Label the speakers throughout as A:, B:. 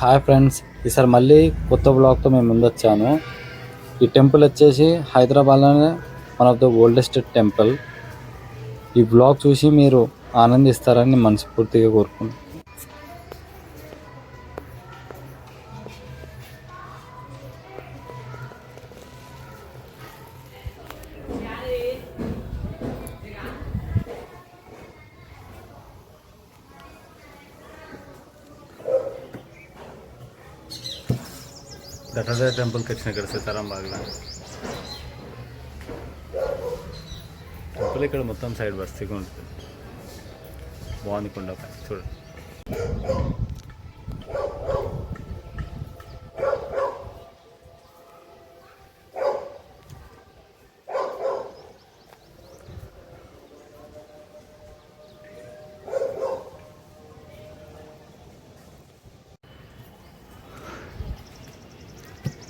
A: Hi friends, ఈసారి మళ్ళీ కొత్త బ్లాగ్తో మేము ముందొచ్చాను. ఈ టెంపుల్ వచ్చేసి హైదరాబాద్లోనే one of the oldest temple. ఈ బ్లాగ్ చూసి మీరు ఆనందిస్తారని మనస్ఫూర్తిగా కోరుకుంటున్నాను. దట్టదే టెంపుల్కి వచ్చిన ఇక్కడ సీతారాం బాగ్లా టెంపుల్ ఇక్కడ మొత్తం సైడ్ బస్తీగా ఉంటుంది. బాగుంది కొండపై చూడండి.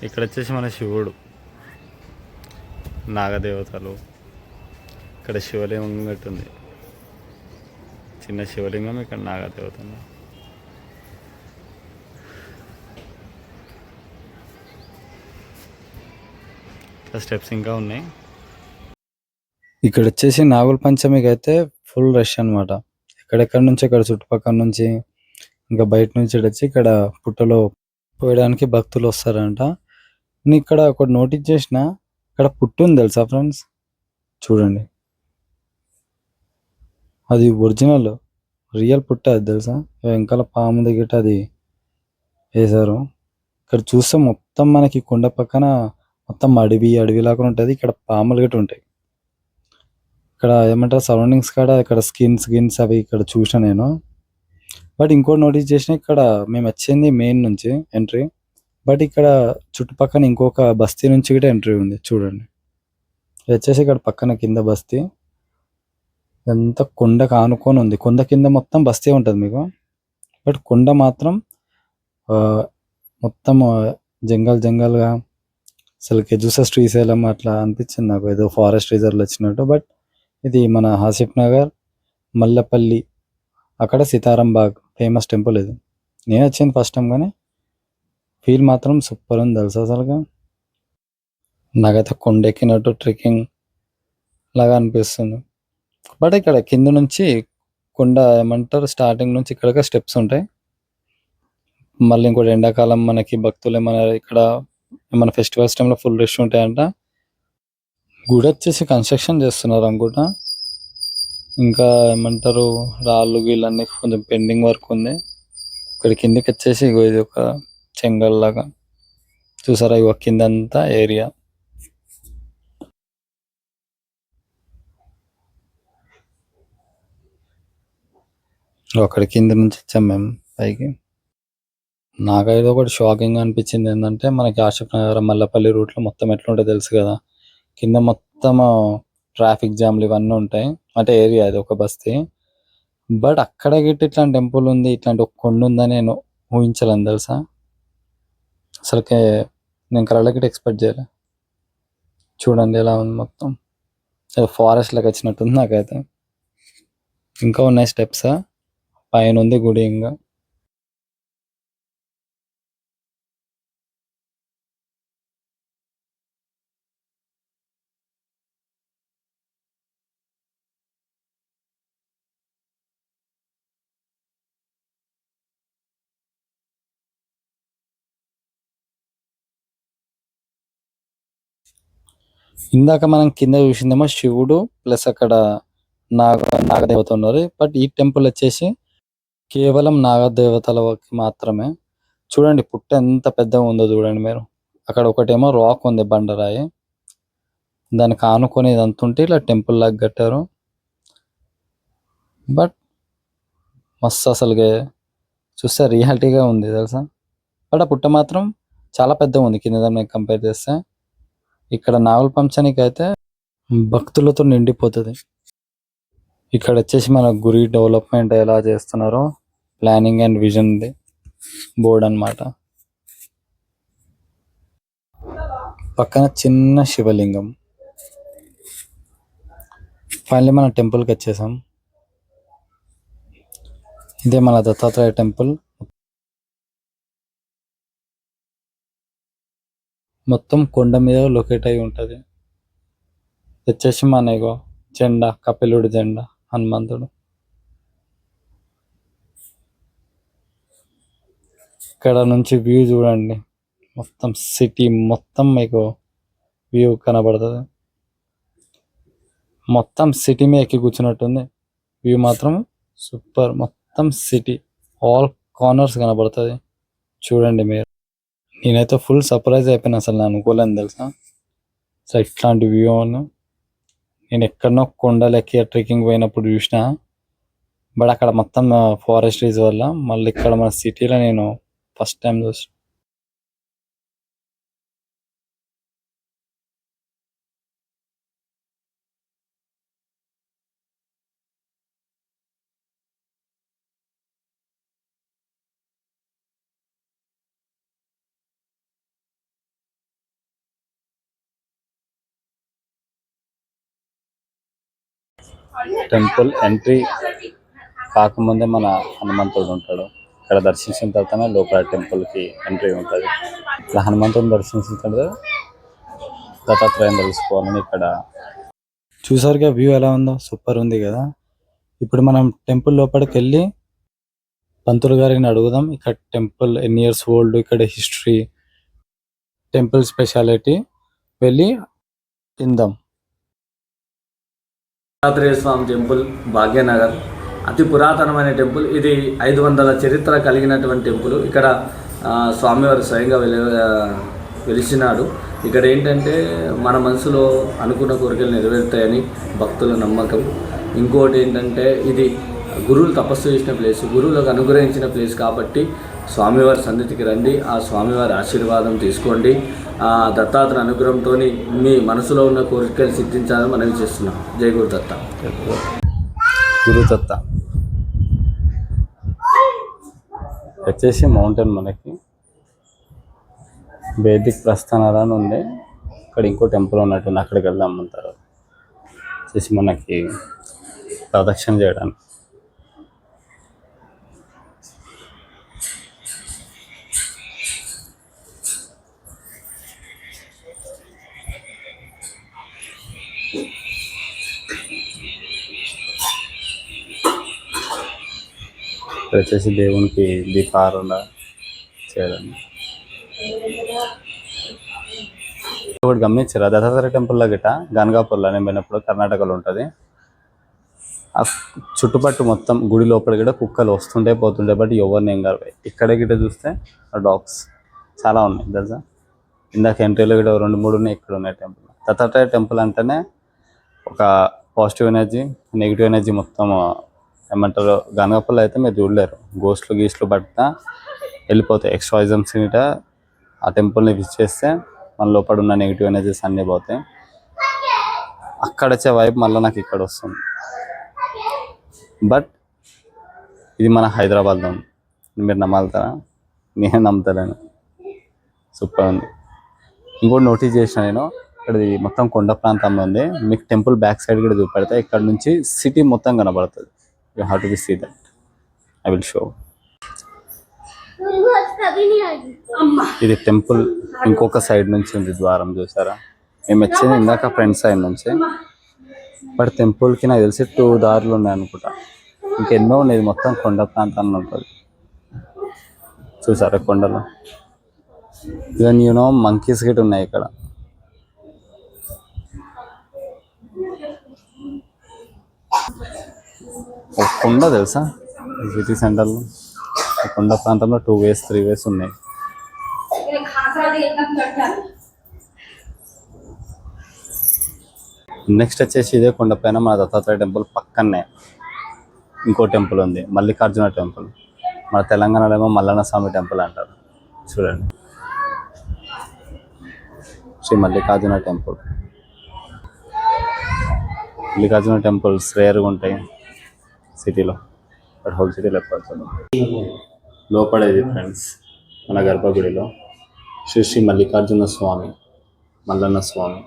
A: ఇక్కడ వచ్చేసి మన శివుడు, నాగదేవతలు. ఇక్కడ శివలింగం ఉంది, చిన్న శివలింగం. ఇక్కడ నాగదేవత ఉంది. స్టెప్స్ ఇంకా ఉన్నాయి. ఇక్కడ వచ్చేసి నాగుల పంచమికి అయితే ఫుల్ రష్ అనమాట. ఎక్కడెక్కడ నుంచి, ఇక్కడ చుట్టుపక్కల నుంచి, ఇంకా బయట నుంచి వచ్చి ఇక్కడ పుట్టలో పోయడానికి భక్తులు వస్తారంట. నేను ఇక్కడ ఒకటి నోటీస్ చేసిన, ఇక్కడ పుట్టు ఉంది తెలుసా ఫ్రెండ్స్, చూడండి. అది ఒరిజినల్ రియల్ పుట్ట, అది తెలుసా. వెనకాల పాము దగ్గర అది వేశారు. ఇక్కడ చూస్తే మొత్తం మనకి కొండ పక్కన మొత్తం అడవిలాగా ఉంటుంది. ఇక్కడ పాములు గట్రా ఉంటాయి. ఇక్కడ ఏమంటారు సరౌండింగ్స్ కాడ ఇక్కడ స్కిన్స్ అవి ఇక్కడ చూసిన నేను. బట్ ఇంకోటి నోటీస్ చేసిన, ఇక్కడ మేము వచ్చింది మెయిన్ నుంచి ఎంట్రీ, బట్ ఇక్కడ చుట్టుపక్కన ఇంకొక బస్తీ నుంచి కూడా ఎంట్రీ ఉంది. చూడండి, వచ్చేసి ఇక్కడ పక్కన కింద బస్తీ, ఎంత కొండకు ఆనుకొని ఉంది. కొండ కింద మొత్తం బస్తీ ఉంటుంది మీకు, బట్ కొండ మాత్రం మొత్తం జంగల్గా అసలుకి చూసే శ్రీశైలం అట్లా అనిపించింది నాకు, ఏదో ఫారెస్ట్ రిజర్వ్లో వచ్చినట్టు. బట్ ఇది మన ఆసిఫ్ నగర్ మల్లెపల్లి అక్కడ సీతారాం బాగ్ ఫేమస్ టెంపుల్. ఇది నేను వచ్చింది ఫస్ట్ టైం, కానీ ఫీల్ మాత్రం సూపర్ ఉంది తెలుసు. అసలుగా నాకైతే కొండ ఎక్కినట్టు ట్రెక్కింగ్ లాగా అనిపిస్తుంది. బట్ ఇక్కడ కింద నుంచి కొండ ఏమంటారు స్టార్టింగ్ నుంచి ఇక్కడ స్టెప్స్ ఉంటాయి. మళ్ళీ ఇంకోటి ఎండాకాలం మనకి భక్తులు ఏమైనా ఇక్కడ ఏమైనా ఫెస్టివల్స్ టైంలో ఫుల్ రష్ ఉంటాయంట. గుడి వచ్చేసి కన్స్ట్రక్షన్ చేస్తున్నారు అనుకుంటా. ఇంకా ఏమంటారు రాళ్ళు గీళ్ళన్నీ కొంచెం పెండింగ్ వర్క్ ఉంది. ఇక్కడ కిందకి వచ్చేసి ఇది ఒక చెంగల్ లాగా చూసారా, ఇవ కిందంతా ఏరియా. అక్కడ కింద నుంచి వచ్చాం మేము పైకి. నాకైతే ఒకటి షాకింగ్ అనిపించింది ఏంటంటే, మనకి ఆసిఫ్ నగర్ మల్లపల్లి రూట్లో మొత్తం ఎట్లుంటే తెలుసు కదా, కింద మొత్తం ట్రాఫిక్ జామ్లు ఇవన్నీ ఉంటాయి. అంటే ఏరియా అది ఒక బస్తీ. బట్ అక్కడ గిట్ట ఇట్లాంటి టెంపుల్ ఉంది, ఇట్లాంటి ఒక కొండ ఉందని నేను ఊహించలేను తెలుసా. అసలుకే నేను కళ్ళకి ఎక్స్పెక్ట్ చేయలే. చూడండి ఎలా ఉంది, మొత్తం ఫారెస్ట్ లాగా వచ్చినట్టుంది నాకైతే. ఇంకా ఉన్నాయి స్టెప్స్, పైన ఉంది గుడి. ఇంకా ఇందాక మనం కింద చూసిందేమో శివుడు ప్లస్ అక్కడ నాగదేవత ఉన్నారు. బట్ ఈ టెంపుల్ వచ్చేసి కేవలం నాగదేవతలకి మాత్రమే. చూడండి పుట్ట ఎంత పెద్దగా ఉందో చూడండి మీరు. అక్కడ ఒకటేమో రాక్ ఉంది, బండరాయి, దానికి ఆనుకొని ఇదంతా ఉంటే ఇలా టెంపుల్ లాగా కట్టారు. బట్ మస్తు అసలుగా చూస్తే రియాలిటీగా ఉంది తెలుసా. బట్ ఆ పుట్ట మాత్రం చాలా పెద్దగా ఉంది కింద దాన్ని కంపేర్ చేస్తే. ఇక్కడ నాగుల పంచమికి అయితే భక్తులతో నిండిపోతుంది. ఇక్కడ వచ్చేసి మన గురి డెవలప్మెంట్ ఎలా చేస్తున్నారో ప్లానింగ్ అండ్ విజన్ బోర్డ్ అన్నమాట. పక్కన చిన్న శివలింగం. ఫైనల్లీ మన టెంపుల్కి వచ్చేసాం. ఇదే మన దత్తాత్రేయ టెంపుల్. మొత్తం కొండ మీద లొకేట్ అయి ఉంటుంది. వచ్చేసి మన ఇగో జెండా, కపిలుడి జెండా, హనుమంతుడు. ఇక్కడ నుంచి వ్యూ చూడండి, మొత్తం సిటీ మొత్తం మీకు వ్యూ కనబడుతుంది. మొత్తం సిటీ మీద ఎక్కి కూర్చున్నట్టుంది. వ్యూ మాత్రం సూపర్. మొత్తం సిటీ ఆల్ కార్నర్స్ కనబడుతుంది. చూడండి మీరు. నేనైతే ఫుల్ సర్ప్రైజ్ అయిపోయినా, అసలు నేను అనుకోలేను తెలుసా. సో ఇట్లాంటి వ్యూ నేను ఎక్కడనో కొండలు ఎక్కి ట్రెక్కింగ్ పోయినప్పుడు చూసిన, బట్ అక్కడ మొత్తం ఫారెస్ట్రీస్ వల్ల. మళ్ళీ ఇక్కడ మన సిటీలో నేను ఫస్ట్ టైం చూసిన. టెంపుల్ ఎంట్రీ కాకముందే మన హనుమంతుడు ఉంటాడు. ఇక్కడ దర్శించిన తర్వాతనే లోపల టెంపుల్కి ఎంట్రీ ఉంటుంది. ఇట్లా హనుమంతుడిని దర్శించిన తర్వాత దత్తాత్రేయం తెలుసుకోవాలని ఇక్కడ చూసారుగా వ్యూ ఎలా ఉందో, సూపర్ ఉంది కదా. ఇప్పుడు మనం టెంపుల్ లోపలికి వెళ్ళి పంతులు గారిని అడుగుదాం. ఇక్కడ టెంపుల్ ఎన్ని ఇయర్స్ ఓల్డ్, ఇక్కడ హిస్టరీ, టెంపుల్ స్పెషాలిటీ వెళ్ళి తిందాం.
B: దత్తాత్రేయ స్వామి టెంపుల్, భాగ్యనగర్. అతి పురాతనమైన టెంపుల్ ఇది. 500 చరిత్ర కలిగినటువంటి టెంపుల్. ఇక్కడ స్వామివారు స్వయంగా వెలిసినాడు. ఇక్కడ ఏంటంటే మన మనసులో అనుకున్న కోరికలు నెరవేరుతాయని భక్తుల నమ్మకం. ఇంకోటి ఏంటంటే ఇది గురువులు తపస్సు చేసిన ప్లేస్, గురువులకు అనుగ్రహించిన ప్లేస్ కాబట్టి స్వామివారి సన్నిధికి రండి, ఆ స్వామివారి ఆశీర్వాదం తీసుకోండి. దత్తాత్రేయ అనుగ్రహంతో మీ మనసులో ఉన్న కోరికలు సిద్ధించాలని మనవి చేస్తున్నాం. జై గురుదత్త.
A: గురుదత్త వచ్చేసి మౌంటైన్, మనకి వేదిక్ ప్రస్థానాలు అని ఉంది. ఇక్కడ ఇంకో టెంపుల్ ఉన్నట్టుంది, అక్కడికి వెళ్దాం అంటారు. వచ్చేసి మనకి ప్రదక్షిణ చేయడానికి. ఇక్కడ వచ్చేసి దేవునికి దీపారాధన చేయడానికి. ఒకటి గమనించారా, దత్తాత్రేయ టెంపుల్లో గిట్ట గనగాపూర్లో నేను పోయినప్పుడు, కర్ణాటకలో ఉంటుంది. ఆ చుట్టుపట్టు మొత్తం గుడి లోపల కూడా కుక్కలు వస్తుంటే పోతుంటే, బట్ ఎవరిని ఏం కాదు. ఇక్కడ గిట్ట చూస్తే డాగ్స్ చాలా ఉన్నాయి తెలుసా. ఇందాక ఎంట్రీలో కూడా 2-3 ఉన్నాయి, ఇక్కడ ఉన్నాయి టెంపుల్. దత్తాత్రేయ టెంపుల్ అంటేనే ఒక పాజిటివ్ ఎనర్జీ, నెగిటివ్ ఎనర్జీ మొత్తం ఏమంటారు. గనగపల్లి అయితే మీరు చూడలేరు, గీస్ట్లు పట్టినా వెళ్ళిపోతాయి. ఎక్స్ట్రాయిజమ్స్ గిట ఆ టెంపుల్ని విజిట్ చేస్తే మన లోపల ఉన్న నెగిటివ్ ఎనర్జీస్ అన్నీ పోతాయి. అక్కడ వచ్చే వైపు మళ్ళీ నాకు ఇక్కడ వస్తుంది. బట్ ఇది మన హైదరాబాద్లో ఉంది. మీరు నమ్మాలతారా? నేను నమ్ముతాను. సూపర్ ఉంది. ఇంకోటి నోటీస్ చేసిన నేను, ఇక్కడ మొత్తం కొండ ప్రాంతంలో ఉంది. మీకు టెంపుల్ బ్యాక్ సైడ్ కూడా చూపెడతా. ఇక్కడ నుంచి సిటీ మొత్తం కనబడుతుంది. You have to be see that. I will show. ఇది టెంపుల్ ఇంకొక సైడ్ నుంచి ఉంది ద్వారం, చూసారా. మేము వచ్చింది ఇందాక ఫ్రంట్ సైడ్ నుంచి, బట్ టెంపుల్కి నాకు తెలిసి 2 దారులు ఉన్నాయి అనుకుంటా. ఇంకెన్నో ఉన్నాయి. మొత్తం కొండ ప్రాంతాల్లో ఉంటుంది. చూసారా కొండలు. ఈవెన్ మంకీస్ గిట్ ఉన్నాయి ఇక్కడ. ఒక కొండ తెలుసా సిటీ సెంటర్లో, కొండ ప్రాంతంలో 2 ways 3 ways ఉన్నాయి. నెక్స్ట్ వచ్చేసి ఇదే కొండ పైన మన దత్తాత్రేయ టెంపుల్ పక్కనే ఇంకో టెంపుల్ ఉంది, మల్లికార్జున టెంపుల్. మన తెలంగాణలో ఏమో మల్లన్న స్వామి టెంపుల్ అంటారు. చూడండి, శ్రీ మల్లికార్జున టెంపుల్. మల్లికార్జున టెంపుల్స్ రేర్గా ఉంటాయి సిటీలో, బట్ హోల్ సిటీలో ఎప్పుడు లోపడేది ఫ్రెండ్స్. మన గర్భగుడిలో శ్రీ మల్లికార్జున స్వామి, మల్లన్న స్వామి.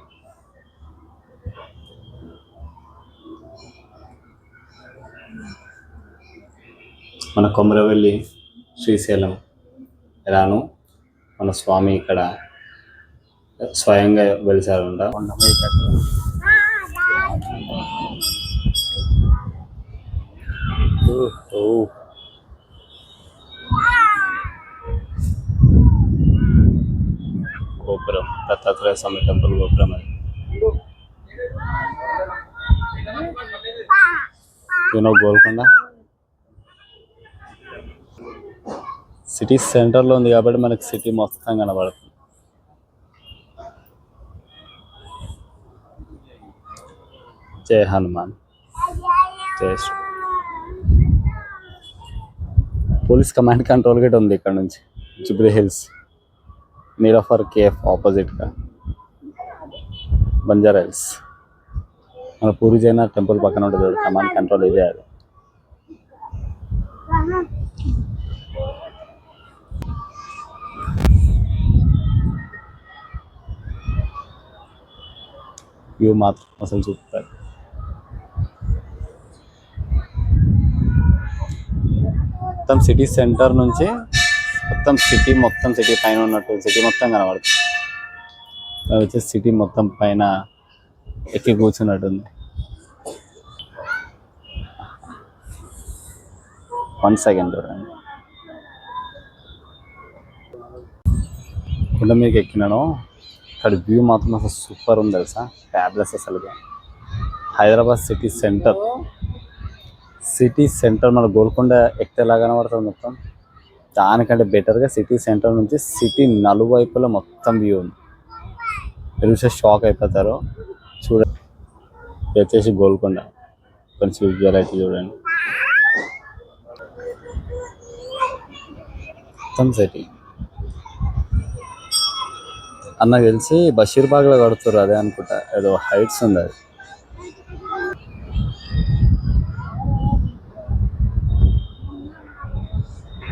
A: మన కొమరవెల్లి శ్రీశైలం రాను మన స్వామి ఇక్కడ స్వయంగా వెలిసారంట. గోపురం, దత్తాత్రేయ స్వామి టెంపుల్ గోపురం అది. గోల్కొండ సిటీ సెంటర్లో ఉంది కాబట్టి మనకి సిటీ మొత్తం కనబడుతుంది. జై హనుమాన్, జై Shri. Police command control gate ఉంది ఇక్కడ నుంచి. జూబ్లీ హిల్స్, నీలోఫర్ కేఫ్ ఆపోజిట్గా బంజారా హిల్స్. మన పూరి జగన్నాథ్ టెంపుల్ పక్కన ఉంటుంది కమాండ్ కంట్రోల్, ఇదే అది. వ్యూ మాత్రం అసలు సూపర్. మొత్తం సిటీ సెంటర్ నుంచి మొత్తం సిటీ పైన ఉన్నట్టు సిటీ మొత్తం కనబడుతుంది. అది వచ్చేసి సిటీ మొత్తం పైన ఎక్కి కూర్చున్నట్టుంది. 1 సెకండ్ చూడండి. కొండ మీకు ఎక్కినాను. అక్కడ వ్యూ మాత్రం అసలు సూపర్ ఉంది తెలుసా, ఫ్యాబ్లెస్ అసలుగా. హైదరాబాద్ సిటీ సెంటర్ మన గోల్కొండ ఎక్కితే ఎలా కనబడుతుంది మొత్తం, దానికంటే బెటర్గా సిటీ సెంటర్ నుంచి సిటీ నలువైపులో మొత్తం వ్యూ ఉంది. చూస్తే షాక్ అయిపోతారు. చూడండి, ఇది వచ్చేసి గోల్కొండ కొంచెం విజువల్ అయితే చూడండి. మొత్తం సిటీ అన్నకు తెలిసి బషీర్బాగ్లో కడుతున్నారు అదే అనుకుంటా, ఏదో హైట్స్ ఉంది అది.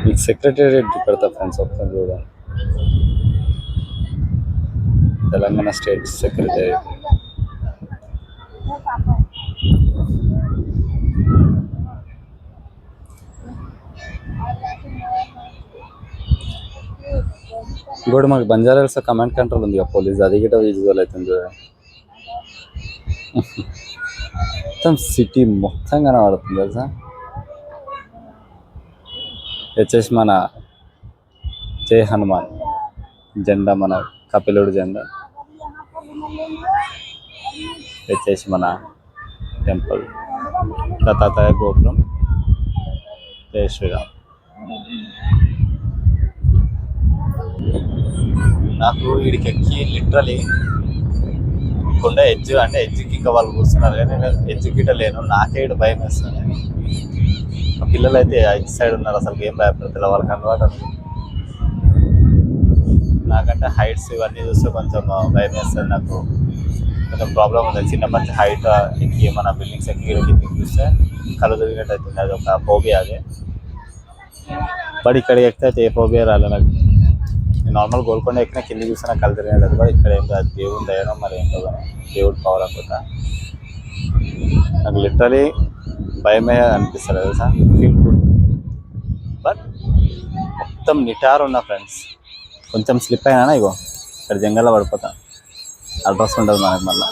A: మీకు సెక్రటేరియట్ పెడతా ఫ్రెండ్స్, ఒకసారి చూడండి. Telangana state secretariat. ఇంకోటి మాకు బంజారా హిల్స్ కమాండ్ కంట్రోల్ ఉంది, పోలీస్, అది గిట్ట విజువల్ అవుతుంది చూడండి. మొత్తం సిటీ మొత్తం కనబడుతుంది తెలుసా. వచ్చేసి మన జై హనుమాన్ జెండా, మన కపిలుడు జెండా. వచ్చేసి మన టెంపుల్ దత్తాత్రేయ గోపురం. జై శ్రీరామ్. నాకు వీడికి ఎక్కి లిటరలీ కొండ ఎడ్జ్కి ఇంకా వాళ్ళు కూర్చున్నారు కానీ నేను ఎడ్జ్ గిట్ట లేను. నాకే ఇటు భయం వేస్తుంది. మా పిల్లలు అయితే ఎడ్జ్ సైడ్ ఉన్నారు, అసలు ఏం భయపడతారు, వాళ్ళకి అలవాటు. నాకంటే హైట్స్ ఇవన్నీ చూస్తే కొంచెం భయం వేస్తుంది. నాకు కొంచెం ప్రాబ్లం ఉంది, చిన్నప్పటి నుంచి హైట్ ఎక్కి మన బిల్డింగ్స్ ఎక్కి చూస్తే కళ్ళు తిరిగినట్టు అవుతుంది. అది ఒక ఫోబియా అది. బట్ ఇక్కడ ఎక్కితే అయితే ఏ ఫోబియా రాలే నాకు. నార్మల్ గోల్కొండ ఎక్కినా కింద చూస్తే నాకు కళ్ళు తిరిగినట్టు. కూడా ఇక్కడ ఏం కాదు, దేవుని దయడం మరి ఏంటో దేవుడు పవర్ అనుకుంటా. నాకు లిటరలీ భయమే అనిపిస్తుంది తెలుసా, ఫీల్ గుడ్. బట్ మొత్తం నిటారు ఉన్నా ఫ్రెండ్స్, కొంచెం స్లిప్ అయినా ఇగో ఇక్కడ జంగల్లో పడిపోతా. అడ్రస్ ఉంటుంది మనకి. మళ్ళీ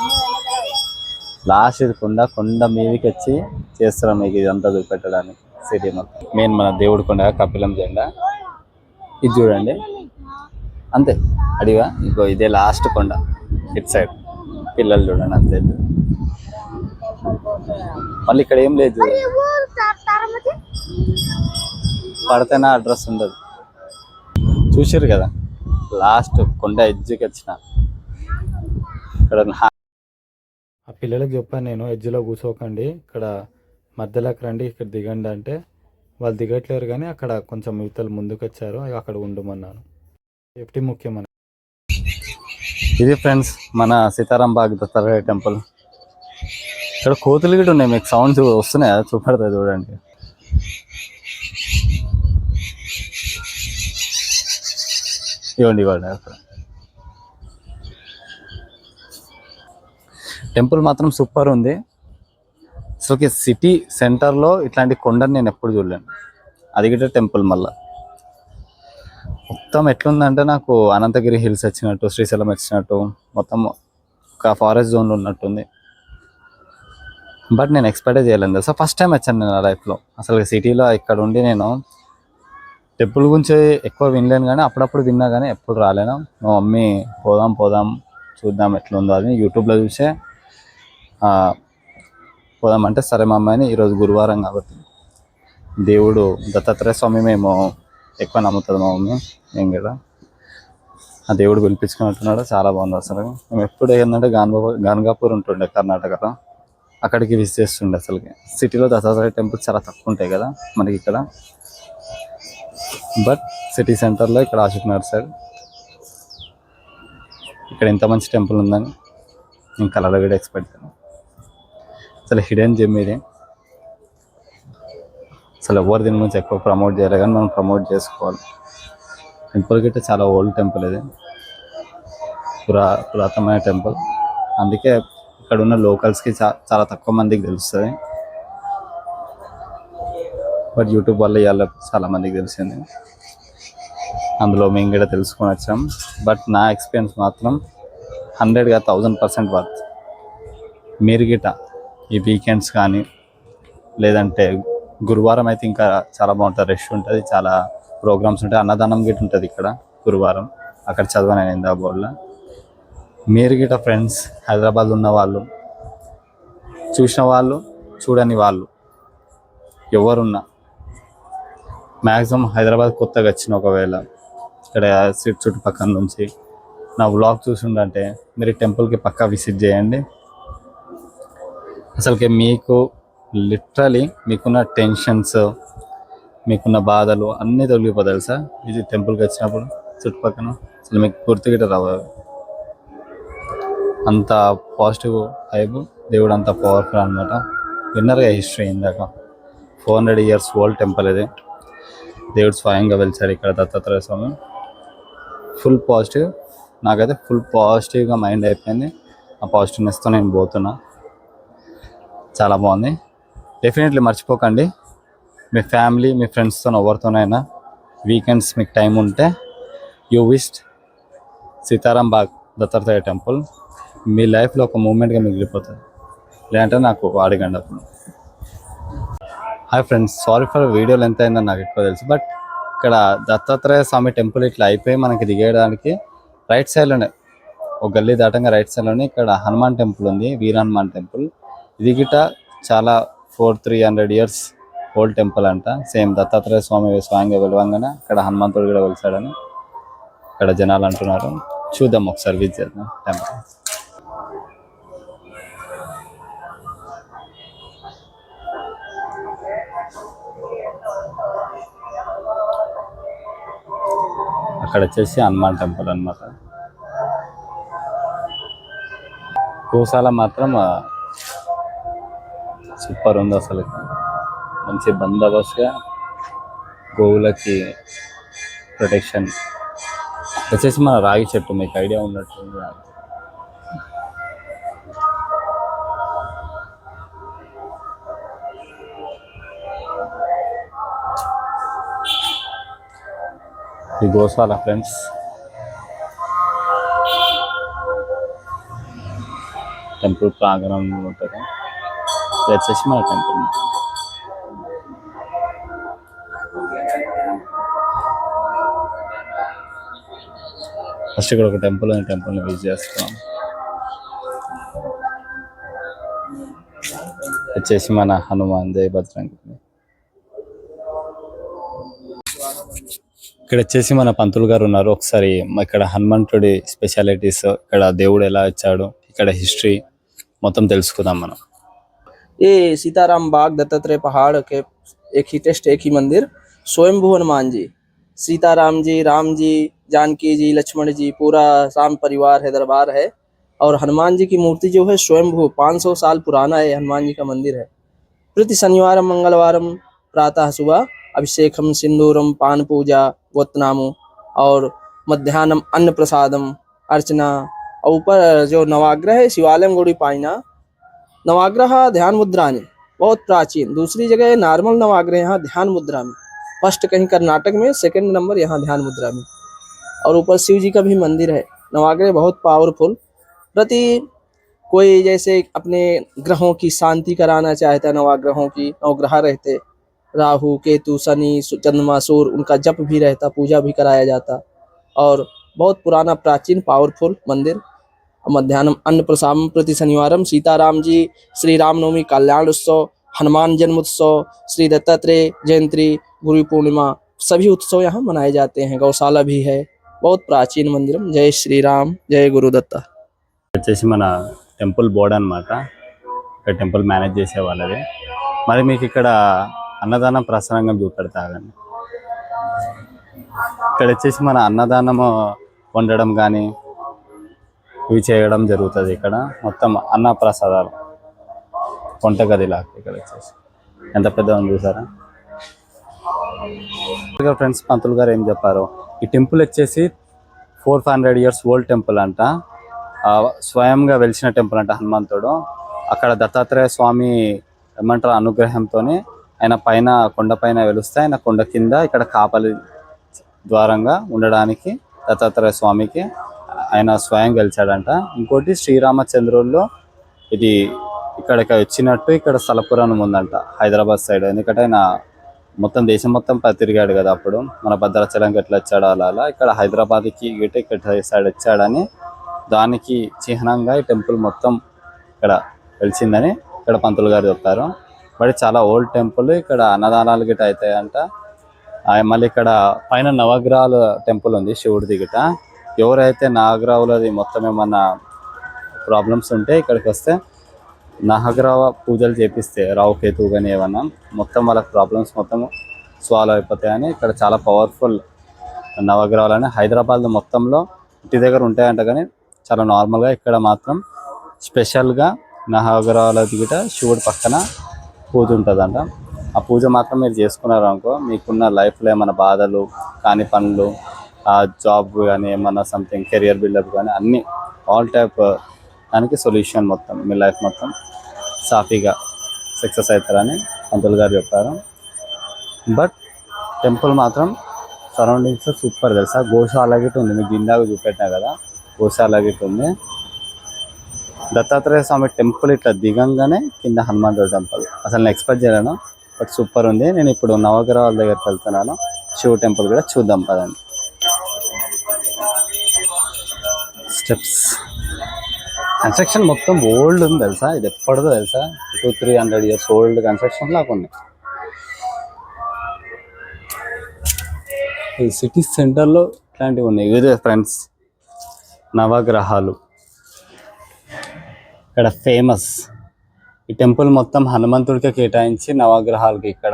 A: లాస్ట్ ఇది కొండ మీదకి వచ్చి చేస్తున్నాం మీకు ఇదంతా చూపెట్టడానికి సిటీ మొత్తం. మెయిన్ మన దేవుడి కొండ కపిలం జెండా ఇది చూడండి, అంతే అడిగా. ఇంకో ఇదే లాస్ట్ కొండ ఇటు సైడ్. పిల్లలు చూడండి అంతే. మళ్ళీ ఇక్కడ ఏం లేదు, పడితేనే అడ్రస్ ఉండదు. చూసారు కదా, లాస్ట్ కొండ ఎడ్జ్కి వచ్చిన. ఇక్కడ ఆ పిల్లలకి చెప్పాను నేను, ఎడ్జ్లో కూర్చోకండి, ఇక్కడ మధ్యలోకి రండి, ఇక్కడ దిగండి అంటే వాళ్ళు దిగట్లేరు. కానీ అక్కడ కొంచెం యువతలు ముందుకు వచ్చారు, అక్కడ ఉండమన్నాను. సేఫ్టీ ముఖ్యమని. ఇది ఫ్రెండ్స్ మన సీతారాం బాగ్ దత్తాత్రేయ టెంపుల్. ఇక్కడ కోతులు కూడా ఉన్నాయి, మీకు సౌండ్స్ వస్తున్నాయా చూపెడతాయి చూడండి. ఇవ్వండి అక్కడ టెంపుల్ మాత్రం సూపర్ ఉంది. అసలుకి సిటీ సెంటర్లో ఇట్లాంటి కొండని నేను ఎప్పుడు చూడలేను. అది కూడా టెంపుల్ మళ్ళా మొత్తం ఎట్లుందంటే నాకు అనంతగిరి హిల్స్ వచ్చినట్టు, శ్రీశైలం వచ్చినట్టు, మొత్తం ఒక ఫారెస్ట్ జోన్లో ఉన్నట్టుంది. బట్ నేను ఎక్స్పెక్టే చేయలేదు తెలుసా. ఫస్ట్ టైం వచ్చాను నేను నా లైఫ్లో. అసలు సిటీలో ఇక్కడ ఉండి నేను టెంపుల్ గురించి ఎక్కువ వినలేను, కానీ అప్పుడప్పుడు విన్నా, కానీ ఎప్పుడు రాలేను. మా మమ్మీ పోదాం పోదాం చూద్దాం ఎట్లుందో అని యూట్యూబ్లో చూసే పోదాం అంటే సరే మా అమ్మాయిని. ఈరోజు గురువారం కాబట్టి దేవుడు దత్తాత్రేయ స్వామి మేము ఎక్కువ నమ్ముతుంది మా మమ్మీ. నేను కూడా ఆ దేవుడు పిలిపించుకున్నట్టున్నాడు. చాలా బాగుంది అసలు. మేము ఎప్పుడు ఏంటంటే గాన్గాపూర్ ఉంటుండే కర్ణాటకలో, అక్కడికి విజిట్ చేస్తుండే. అసలుకి సిటీలో దత్తాత్రేయ టెంపుల్స్ చాలా తక్కువ ఉంటాయి కదా మనకి ఇక్కడ. బట్ సిటీ సెంటర్లో ఇక్కడ ఆసిఫ్ నగర్ సైడ్ ఇక్కడ ఇంత మంచి టెంపుల్ ఉందని నేను కలర్ కూడా ఎక్స్పెక్ట్ చేయాను. అసలు హిడెన్ జెమ్ ఇది. అసలు ఎవరు దీని గురించి ఎక్కువ ప్రమోట్ చేయాలి, కానీ మనం ప్రమోట్ చేసుకోవాలి. టెంపుల్ గిట్ట చాలా ఓల్డ్ టెంపుల్ ఇది, పురాతనమైన టెంపుల్. అందుకే ఇక్కడ ఉన్న లోకల్స్కి చాలా తక్కువ మందికి తెలుస్తుంది. బట్ యూట్యూబ్ వల్ల ఇవాళ చాలా మందికి తెలిసింది. అందులో మేము కూడా తెలుసుకొని వచ్చాం. బట్ నా ఎక్స్పీరియన్స్ మాత్రం 100గా 1000% వర్త్. మీరు గిట్ట ఈ వీకెండ్స్ కానీ లేదంటే గురువారం అయితే ఇంకా చాలా బాగుంటుంది, రష్ ఉంటుంది, చాలా ప్రోగ్రామ్స్ ఉంటాయి, అన్నదానం గిట్ట ఉంటుంది ఇక్కడ గురువారం. అక్కడ చదవను నేను ఇందా బోర్డులో. మీరు గిట్ట ఫ్రెండ్స్ హైదరాబాద్ ఉన్న వాళ్ళు, చూసిన వాళ్ళు, చూడని వాళ్ళు ఎవరున్నా, మ్యాక్సిమం హైదరాబాద్ కొత్తగా వచ్చిన ఒకవేళ ఇక్కడ చుట్టుపక్కల నుంచి నా వ్లాగ్ చూసిండంటే మీరు టెంపుల్కి పక్కా విజిట్ చేయండి. అసలుకి మీకు లిటరలీ మీకున్న టెన్షన్స్, మీకున్న బాధలు అన్నీ తొలగిపోతాయి తెలుసా ఇది టెంపుల్కి వచ్చినప్పుడు. చుట్టుపక్కల అసలు మీకు గుర్తుగిట రావు. అంత పాజిటివ్ వైబ్, దేవుడు అంత పవర్ఫుల్ అనమాట. విన్నర్గా హిస్టరీ ఇందాక 400 years ఓల్డ్ టెంపుల్ ఇది. దేవుడు స్వయంగా వెలిచాడు ఇక్కడ దత్తాత్రేయ స్వామి. Full positive. నాకైతే ఫుల్ పాజిటివ్గా మైండ్ అయిపోయింది. ఆ పాజిటివ్నెస్తో నేను పోతున్నా. చాలా బాగుంది. డెఫినెట్లీ మర్చిపోకండి, మీ ఫ్యామిలీ, మీ ఫ్రెండ్స్తో ఎవరితోనైనా వీకెండ్స్ మీకు టైం ఉంటే you visit Sitaram Bagh Dattatreya temple. మీ లైఫ్లో ఒక మూమెంట్గా మిగిలిపోతుంది. లేదంటే నాకు అడగండి అప్పుడు. Hi friends, sorry for video length అయిందని నాకు ఎక్కువ తెలుసు. బట్ ఇక్కడ దత్తాత్రేయ స్వామి టెంపుల్ ఇట్లా అయిపోయి మనకి దిగేయడానికి రైట్ సైడ్లోనే ఒక గల్లీ దాటంగా రైట్ సైడ్లోనే ఇక్కడ హనుమాన్ టెంపుల్ ఉంది, వీర హనుమాన్ టెంపుల్. ఇది గిట్ట చాలా 300 years ఓల్డ్ టెంపుల్ అంట. సేమ్ దత్తాత్రేయ స్వామి స్వయంగా వెలవంగానే ఇక్కడ హనుమంతుడు కూడా వెలిసాడని ఇక్కడ జనాలు అంటున్నారు. చూద్దాం, ఒకసారి విజిట్ చేద్దాం టెంపుల్. అక్కడ వచ్చేసి హనుమాన్ టెంపుల్ అనమాట. గోశాల మాత్రం సూపర్ ఉంది అసలు. మంచి బందోబస్తుగా గోవులకి ప్రొటెక్షన్. వచ్చేసి మన రాగి చెట్టు, మీకు ఐడియా ఉన్నట్టుంది. ఈ గోశాల ఫ్రెండ్స్. టెంపుల్ ప్రాంగణం ఉంటుంది. ఇది వచ్చేసి మన టెంపుల్. ఫస్ట్ ఇక్కడ ఒక టెంపుల్ ఉంది, టెంపుల్ని విజిట్ చేస్తాం. వచ్చేసి మన హనుమాన్ జై బజరంగ్. ఇక్కడ వచ్చేసి మన పంతులు గారు ఉన్నారు. ఒకసారి ఇక్కడ హనుమంతుడి స్పెషాలిటీస్, ఇక్కడ దేవుడు ఎలా వచ్చాడు, ఇక్కడ హిస్టరీ మొత్తం తెలుసుకుందాం మనం.
C: ये सीताराम बाग दत्तात्रेय पहाड़ के एक ही टेस्ट, एक ही मंदिर, स्वयंभू हनुमान जी, सीताराम जी, राम जी, जानकी जी, लक्ष्मण जी, पूरा राम परिवार है, दरबार है। और हनुमान जी की मूर्ति जो है स्वयंभू 500 साल पुराना है हनुमान जी का मंदिर है। प्रति शनिवार मंगलवार प्रातः सुबह अभिषेकम सिंदूरम पान पूजा वत्नामु और मध्याह्नम अन्न प्रसादम अर्चना। और ऊपर जो नवाग्रह है शिवालय गुड़ी पाइना नवाग्रह ध्यान मुद्रा में बहुत प्राचीन। दूसरी जगह नॉर्मल नवाग्रह, यहाँ ध्यान मुद्रा में। फर्स्ट कहीं कर्नाटक में, सेकंड नंबर यहाँ ध्यान मुद्रा में। और ऊपर शिव जी का भी मंदिर है। नवग्रह बहुत पावरफुल। प्रति कोई जैसे अपने ग्रहों की शांति कराना चाहता है, नवग्रहों की, नवग्रह रहते, राहु केतु शनि चंद्रमा सूर्य, उनका जप भी रहता, पूजा भी कराया जाता। और बहुत पुराना प्राचीन पावरफुल मंदिर। मध्याह्न अन्न प्रसादम प्रति शनिवारम सीताराम जी श्री रामनवमी कल्याण उत्सव, हनुमान जन्म उत्सव, श्री दत्तात्रेय जयंती, गुरु पूर्णिमा, सभी उत्सव यहाँ मनाए जाते हैं। गौशाला भी है। बहुत प्राचीन मंदिर। जय श्री राम, जय गुरुदत्ता।
D: వచ్చేసి మన టెంపుల్ బోర్డ్ అనమాట. ఇక్కడ టెంపుల్ మేనేజ్ చేసే వాళ్ళది. మరి మీకు ఇక్కడ అన్నదానం ప్రసంగం చూపెడతాగండి. ఇక్కడ వచ్చేసి మన అన్నదానం వండడం కానీ ఇవి చేయడం జరుగుతుంది. ఇక్కడ మొత్తం అన్న ప్రసాదాలు వంటగదిలా ఇక్కడ వచ్చేసి ఎంత పెద్దగా ఉంది చూసారా. ఫ్రెండ్స్, పంతులు గారు ఏం చెప్పారు, ఈ టెంపుల్ వచ్చేసి 400 years ఓల్డ్ టెంపుల్ అంట. స్వయంగా వెలిసిన టెంపుల్ అంట హనుమంతుడు. అక్కడ దత్తాత్రేయ స్వామి ఏమంటారు అనుగ్రహంతో ఆయన పైన కొండ పైన వెలుస్తే ఆయన కొండ కింద ఇక్కడ కాపలి ద్వారంగా ఉండడానికి దత్తాత్రేయ స్వామికి ఆయన స్వయం గెలిచాడంట. ఇంకోటి శ్రీరామచంద్రుల్లో ఇది ఇక్కడికి వచ్చినట్టు ఇక్కడ స్థలపురాణం ఉందంట హైదరాబాద్ సైడ్. ఎందుకంటే ఆయన మొత్తం దేశం మొత్తం తిరిగాడు కదా అప్పుడు, మన భద్రాచలంకి ఎట్లా వచ్చాడో అలా ఇక్కడ హైదరాబాద్కి గిట్ట ఇక్కడ సైడ్ వచ్చాడని దానికి చిహ్నంగా ఈ టెంపుల్ మొత్తం ఇక్కడ వెలిసిందని ఇక్కడ పంతులు గారు చెప్పారు. బట్ చాలా ఓల్డ్ టెంపుల్. ఇక్కడ అన్నదానాలు గిట్ట అవుతాయంట. మళ్ళీ ఇక్కడ పైన నవగ్రహాల టెంపుల్ ఉంది శివుడిది గిట్ట. ఎవరైతే నవగ్రహాలది మొత్తం ఏమన్నా ప్రాబ్లమ్స్ ఉంటే ఇక్కడికి వస్తే నవగ్రహ పూజలు చేపిస్తే రావు కేతువు కానీ ఏమన్నా మొత్తం వాళ్ళ ప్రాబ్లమ్స్ మొత్తం సాల్వ్ అయిపోతాయని ఇక్కడ చాలా పవర్ఫుల్ నవగ్రహాలని హైదరాబాద్ మొత్తంలో ఇంటి దగ్గర ఉంటాయంట. కానీ చాలా నార్మల్గా ఇక్కడ మాత్రం స్పెషల్గా నవగ్రహాలది గిట శివుడి పక్కన పూజ ఉంటుందంట. ఆ పూజ మాత్రం మీరు చేసుకున్నారు అనుకో, మీకున్న లైఫ్లో ఏమైనా బాధలు కాని పనులు, జాబ్ కానీ ఏమన్నా సంథింగ్ కెరియర్ బిల్డప్ కానీ అన్నీ ఆల్ టైప్ దానికి సొల్యూషన్ మొత్తం మీ లైఫ్ మొత్తం సాఫీగా సక్సెస్ అవుతారని పంతులు గారు చెప్పారు. బట్ టెంపుల్ మాత్రం సరౌండింగ్స్ సూపర్ తెలుసా. గోశాల గిట్ట ఉంది, మీకు ఇందాక చూపెట్టినా కదా, గోశాల గిట్ట ఉంది. దత్తాత్రేయ స్వామి టెంపుల్ ఇట్లా దిగంగానే కింద హనుమంతుడు టెంపుల్. అసలు నేను ఎక్స్పెక్ట్ చేయలేను, బట్ సూపర్ ఉంది. నేను ఇప్పుడు నవగ్రహాల దగ్గరికి వెళ్తున్నాను. శివ టెంపుల్ కూడా చూద్దాం పదండి. స్టెప్స్ కన్స్ట్రక్షన్ మొత్తం ఓల్డ్ ఉంది తెలుసా. ఇది ఎప్పటిదో తెలుసా, 200-300 years ఓల్డ్ కన్స్ట్రక్షన్ లాగా ఉంది. ఈ సిటీ సెంటర్లో ఇట్లాంటివి ఉన్నాయి. ఇదే ఫ్రెండ్స్ నవగ్రహాలు ఇక్కడ ఫేమస్. ఈ టెంపుల్ మొత్తం హనుమంతుడికి కేటాయించి నవగ్రహాలకి ఇక్కడ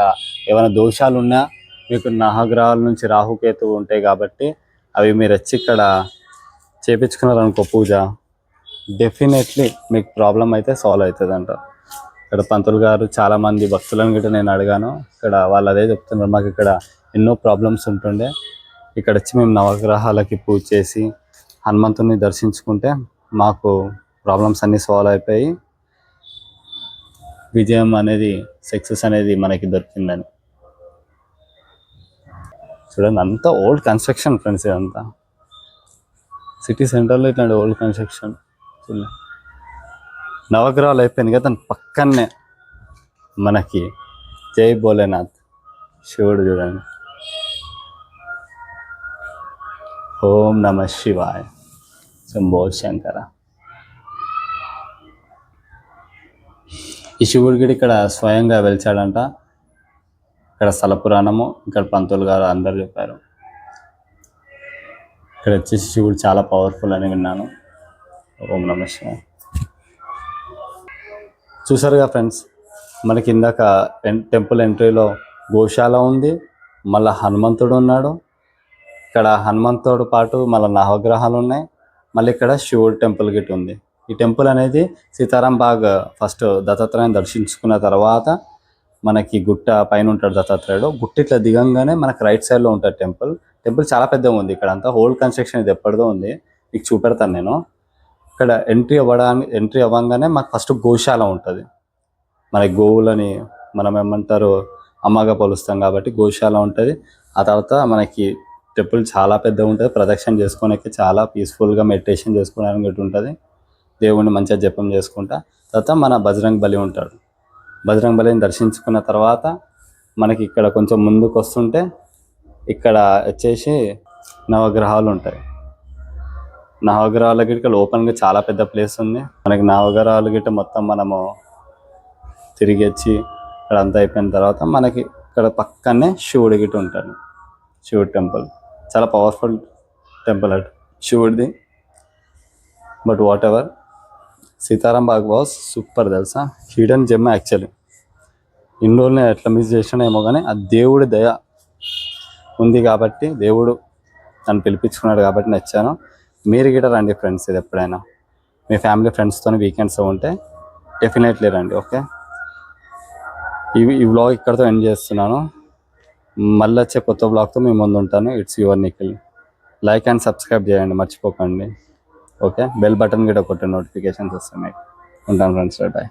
D: ఏమైనా దోషాలు ఉన్నా మీకు నవగ్రహాల నుంచి రాహుకేతువు ఉంటాయి కాబట్టి అవి మీరు వచ్చి ఇక్కడ చేపించుకున్నారనుకో పూజ, డెఫినెట్లీ మీకు ప్రాబ్లం అయితే సాల్వ్ అవుతుందంట. ఇక్కడ పంతులు గారు చాలామంది భక్తులను గిట్ట నేను అడిగాను. ఇక్కడ వాళ్ళు అదే చెప్తున్నారు, మాకు ఇక్కడ ఎన్నో ప్రాబ్లమ్స్ ఉంటుండే, ఇక్కడ వచ్చి మేము నవగ్రహాలకి పూజ చేసి హనుమంతుని దర్శించుకుంటే మాకు ప్రాబ్లమ్స్ అన్నీ సాల్వ్ అయిపోయి విజయం అనేది సక్సెస్ అనేది మనకి దొరికిందని. చూడండి అంతా ఓల్డ్ కన్స్ట్రక్షన్ ఫ్రెండ్స్. ఇదంతా సిటీ సెంటర్లో ఇట్లాంటి ఓల్డ్ కన్స్ట్రక్షన్. చూడండి నవగ్రహాలు అయిపోయింది కదా, దాని పక్కనే మనకి జై భోలేనాథ్ శివుడు చూడండి. ఓం నమ శివాయ, శంభో శంకర. ఈ శివుడికి ఇక్కడ స్వయంగా వెలిచాడంట. ఇక్కడ స్థల పురాణము, ఇక్కడ పంతులు గారు అందరు చెప్పారు. ఇక్కడ వచ్చేసి శివుడు చాలా పవర్ఫుల్ అని విన్నాను. ఓం నమ శివాయ. చూసారుగా ఫ్రెండ్స్, మనకి ఇందాక టెంపుల్ ఎంట్రీలో గోశాల ఉంది, మళ్ళీ హనుమంతుడు ఉన్నాడు. ఇక్కడ హనుమంతుడు పాటు మళ్ళీ నవగ్రహాలు ఉన్నాయి. మళ్ళీ ఇక్కడ శివుడు టెంపుల్ గిట్ ఉంది. ఈ టెంపుల్ అనేది సీతారాం బాగ్ ఫస్ట్ దత్తాత్రేయుని దర్శించుకున్న తర్వాత మనకి గుట్ట పైన ఉంటాడు దత్తాత్రేయుడు. గుట్ట ఇట్లా దిగంగానే మనకి రైట్ సైడ్లో ఉంటుంది టెంపుల్. టెంపుల్ చాలా పెద్దగా ఉంది. ఇక్కడ అంతా ఓల్డ్ కన్స్ట్రక్షన్, ఇది ఎప్పటిదో ఉంది, మీకు చూపెడతాను నేను. ఇక్కడ ఎంట్రీ అవ్వగానే మాకు ఫస్ట్ గోశాల ఉంటుంది. మనకి గోవులని మనం ఏమంటారు అమ్మగా పోలుస్తాం కాబట్టి గోశాల ఉంటుంది. ఆ తర్వాత మనకి టెంపుల్ చాలా పెద్దగా ఉంటుంది, ప్రదక్షిణ చేసుకోవడానికి చాలా పీస్ఫుల్గా మెడిటేషన్ చేసుకోవడానికి గట్టి ఉంటుంది. దేవుణ్ణి మంచిగా జపం చేసుకుంటా తర్వాత మన బజరంగ్ బలి ఉంటాడు. బజరంగ్ బలిని దర్శించుకున్న తర్వాత మనకి ఇక్కడ కొంచెం ముందుకు వస్తుంటే ఇక్కడ వచ్చేసి నవగ్రహాలు ఉంటాయి. నవగ్రహాల గిట్ట ఓపెన్గా చాలా పెద్ద ప్లేస్ ఉంది. మనకి నవగ్రహాలు గిట్ట మొత్తం మనము తిరిగి వచ్చి ఇక్కడ అంతా అయిపోయిన తర్వాత మనకి ఇక్కడ పక్కనే శివుడి గిట్ట ఉంటాడు. శివుడి టెంపుల్ చాలా పవర్ఫుల్ టెంపుల్ అటు శివుడిది. But whatever, Sitaram Bagh was super తెలుసా, హిడెన్ జెమ్ యాక్చువల్లీ. ఇన్ని రోజులు నేను ఎట్లా మిస్ చేసినానేమో కానీ ఆ దేవుడి దయ ఉంది కాబట్టి, దేవుడు నన్ను పిలిపించుకున్నాడు కాబట్టి నచ్చాను. మీరు గిట్ట రండి ఫ్రెండ్స్, ఇది ఎప్పుడైనా మీ ఫ్యామిలీ ఫ్రెండ్స్తో వీకెండ్స్ ఉంటే డెఫినెట్లీ రండి. ఓకే, ఈ వ్లాగ్ ఇక్కడితో ఎండ్ చేస్తున్నాను. మళ్ళీ వచ్చే కొత్త వ్లాగ్తో మీ ముందు ఉంటాను. It's your Nikhil. Like and subscribe చేయండి మర్చిపోకండి. ఓకే, బెల్ బటన్ కూడా కొట్టే నోటిఫికేషన్స్ వస్తున్నాయి. ఉంటాను ఫ్రెండ్స్, బాయ్.